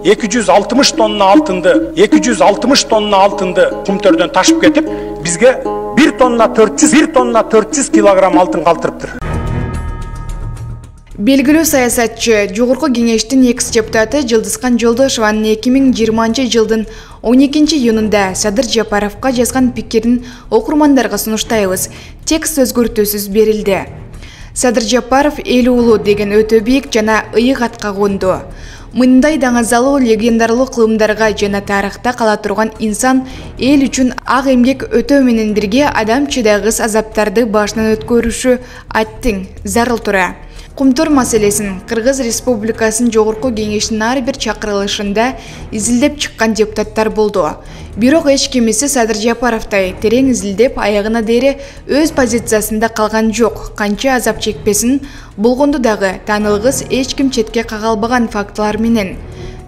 260 tonna алтынды Құмтөрдөн ташып кетип, бизге 1 тонна 400 килограмм алтын калтырыптыр. Белгилүү саясатчы, Жогорку Кеңештин экс-депутаты Жылдызкан Жолдошованын 2020 жылдын 12-июнунда Садыр Жапаровго жазган пикирин окурмандарга сунуштайбыз. Текст өзгөртүүсүз берилди. Садыр Жапаров эл улуу деген өтө бийик жана ыйык атка конду. Мындай даңазалуу легендарлуу кылымдарга жана тарыхта кала турган инсан эл үчүн ак эмгек өтөө менен бирге адам чыдагыс азаптарды башынан өткөрүшү аттиң зарыл тура. Құмтөр маселесин Кыргыз Республикасынын Жогорку Кеңешинин ар бир чакырылышында изилдеп чыккан депутаттар болду. Бирок эч кимиси Садыр Жапаровтай терең изилдеп аягына дейре өз позициясында калган жок. Канча азап чекпесин болгонду дагы таанылгыс эч ким четке кагалбаган фактылар менен.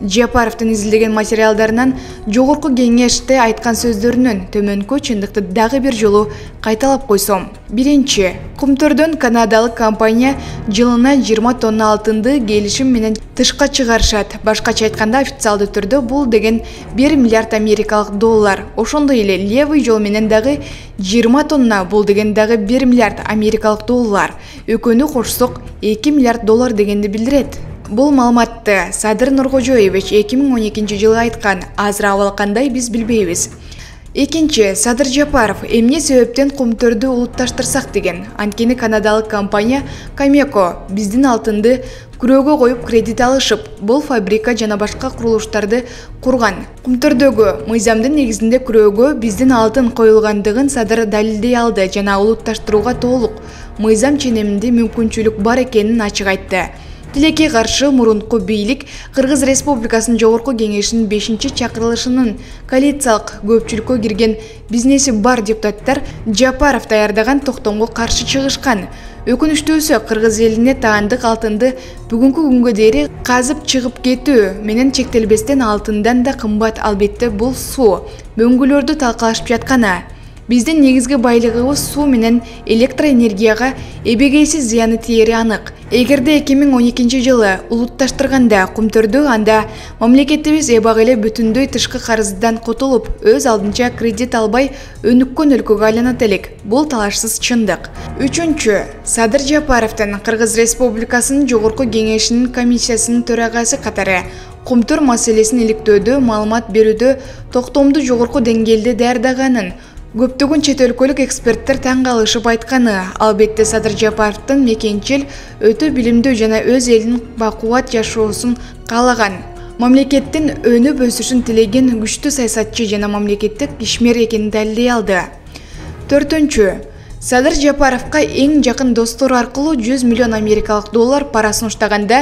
Жапаровдун изилдеген материалдарынан Жогорку Кеңеште айткан сөздөрүнөн төмөнкү чындыкты дагы бир жолу кайталап койсом. Биринчи, Құмтөрдөн канадалык компания жылына 20 тонна алтынды келишим менен тышка чыгарышат. Башкача айтканда официалдуу түрдө бул деген 1 миллиард америкалык доллар. Ошондой эле левый жол менен дагы 20 тонна бул деген дагы 1 миллиард америкалык доллар. Экөөнү кошсок 2 миллиард доллар дегенди билдирет. Бул маалыматты Садыр Нуркожоевич 2012 жылы айткан. Азыр абал кандай биз билбейбиз. Экинчи, Садыр Жапаров эмне себептен Құмтөрдү улутташтырсак деген. Анткени канадалык компания Камеко биздин алтынды күрөөгө коюп кредит алышып, бул фабрика жана башка курулуштарды курган. Құмтөрдөгү мыйзамдын негизинде күрөөгө биздин алтын коюлгандыгын Садыр далилдей алды жана улутташтырууга толук мыйзам ченеминде мүмкүнчүлүк бар экенин ачык айтты. Тилекке каршы мурунку бийлик Кыргыз Республикасынын Жогорку Кеңешинин 5-чакырылышынын коалициялык көпчүлүккө кирген бизнеси бар депутаттар Жапаров даярдаган токтомго каршы чыгышкан. Өкүнүчтүүсү Кыргыз элине таандык алтынды бүгүнкү күнгө дейин казып чыгып кетүү менен чектелбестен алтындан да кымбат албетте бул суу мөңгүлөрдү талкалашып жатканы. Биздин негизги байлыгыбыз суу менен электроэнергияга эбегейсиз зыяны тиери анык. Эгерде 2012 жылы улутташтырганда Құмтөрдү, анда мамлекетибиз эбак эле бүтүндөй тышкы карыздан котулуп, өз алдынча кредит албай өнүккөн өлкөгө айланат элек. Бул талашсыз чындык. Үчүнчү, Садыр Жапаровдун Кыргыз Республикасынын Жогорку Кеңешинин комиссиясынын төрагасы катары Құмтөр маселесин иликтөөдө, маалымат берүүдө токтомду жогорку деңгээлде даярдаганын көптөгөн чет өлкөлүк эксперттер таң калышып айтканы. Албетте Садыр Жапаровдун мекенчил, өтө билимдүү жана өз элинин бакубат жашоосун каалаган, мамлекеттин өнүп өсүшүн тилеген күчтүү саясатчы жана мамлекеттик ишмер экенин далилдей алды. Төртүнчү, Садыр Жапаровго эң жакын достору аркылуу 100 миллион америкалык доллар пара сунуштаганда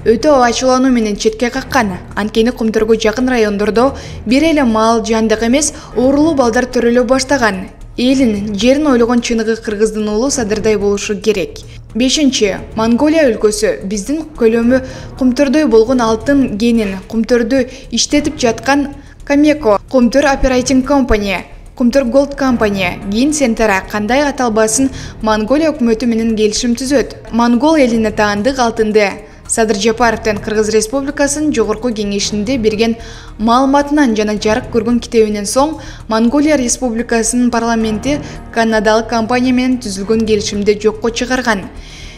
өтө ачуулануу менен четке каккан. Анткени Құмтөргө жакын райондордо бир эле мал, жандык эмес, оорулуу балдар төрөлө баштаган. Элин, жерин ойлогон чыныгы кыргыздын уулу Садырдай болушу керек. Бешинчи, Монголия өлкөсү биздин көлөмү Құмтөрдөй болгон алтын кенин Құмтөрдү иштетип жаткан Камеко, Құмтөр Operating Company, Құмтөр Gold Company, Гин Сентара кандай аталбасын Монголия өкмөтү менен келишим түзөт. Монгол элине таандык алтынды Садыр Жапаровдун Кыргыз Республикасынын Жогорку Кеңешинде берген маалыматынан жана жарык көргөн китебинен соң Монголия Республикасынын парламенти канадалык компания менен түзүлгөн келишимди жокко чыгарган.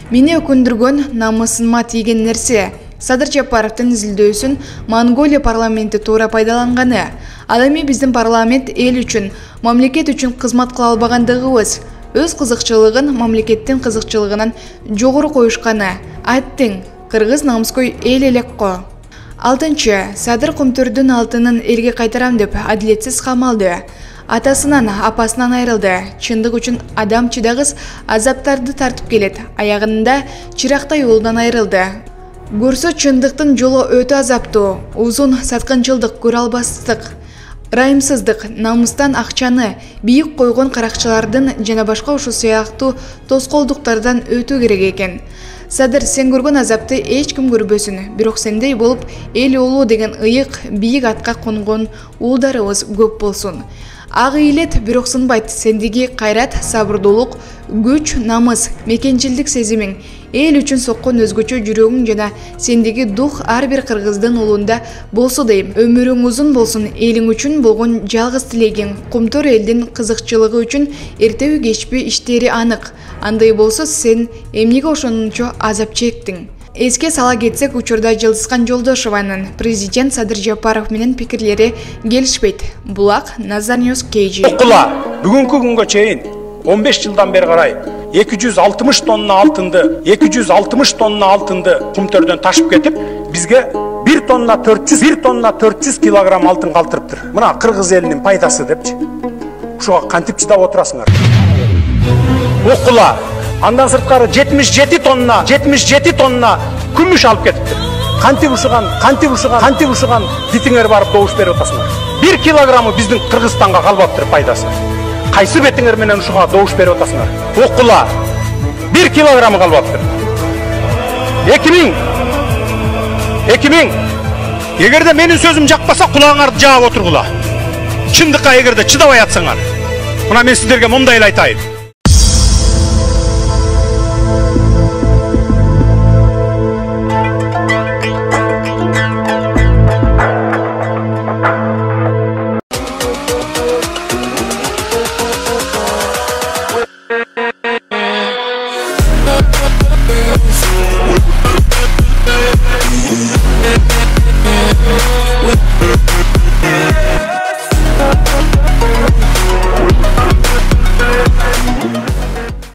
Мени өкүндүргөн, намысыма тийген нерсе Садыр Жапаровдун изилдөөсүн Монголия парламенти туура пайдаланганы. Ал эми биздин парламент эл үчүн, мамлекет үчүн кызмат кыла албагандыгыбыз, өз кызыкчылыгын мамлекеттин кызыкчылыгынан жогору коюшканы. Аттиң, кыргыз намыскөй эл элек го. Алтынчы, Садыр Құмтөрдүн алтынын элге кайтарам деп адилетсиз камалды. Атасынан, апасынан айрылды. Чындык үчүн адам чыдагыс азаптарды тартып келет. Аягында чырактай уулунан айрылды. Көрсө чындыктын жолу өтө азаптуу, узун саткынчылдык, көрө албастык, ырайымсыздык, намыстан акчаны бийик койгон каракчылардын жана башка ушул сыяктуу тоскоолдуктардан өтүү керек экен. Садыр, сен көргөн азапты эч ким көрбөсүн, бирок сендей болуп эл улуу деген ыйык, бийик атка конгон уулдарыбыз көп болсун. Ак ыйлет бирок сынбайт. Сендиги кайрат, сабырдуулук, күч, намыс, мекенчилдик сезимиң, эл үчүн соккон өзгөчө жүрөгүң жана сендиги дух ар бир кыргыздын улунда болсо дейм. Өмүрүң узун болсун, элиң үчүн болгон жалгыз тилегиң. Кумтор элдин кызыкчылыгы үчүн эртеби кечпи иштери анык. Андай болсо сен эмнеге ошонунчо азап чектиң? Эске сала кетсек, учурда Жылдызкан Жолдошованын президент Садыр Жапаров менен пикирлери келишпейт. Булак Nazar News KG. Окула бүгүнкү күнгө чейин 15 жылдан бери карай 260 тонна алтынды Кумтөрдөн ташып кетип, бизге 1 тонна 400 килограмм алтын калтырыптыр. Мына кыргыз элинин пайдасы депчи. Ушуга кантип чыдап отурасыңар? Окула андан сырткары 77 тонна күмүш алып кетиптир. Кантип ушуган битиңер барып добуш берип атасыңар? 1 килограммы биздин Кыргызстанга калбаптыр пайдасы. Кайсы бетиңер менен ушуга добуш берип атасыңар? Окула 1 килограммы калбаптыр. 2000. Эгерде менин сөзүм жакпаса, кулагыңарды жаап отургула. Чындыкка эгерде чыдабай атсаңар, мына мен сиздерге мындай эле айтайын. Yeah.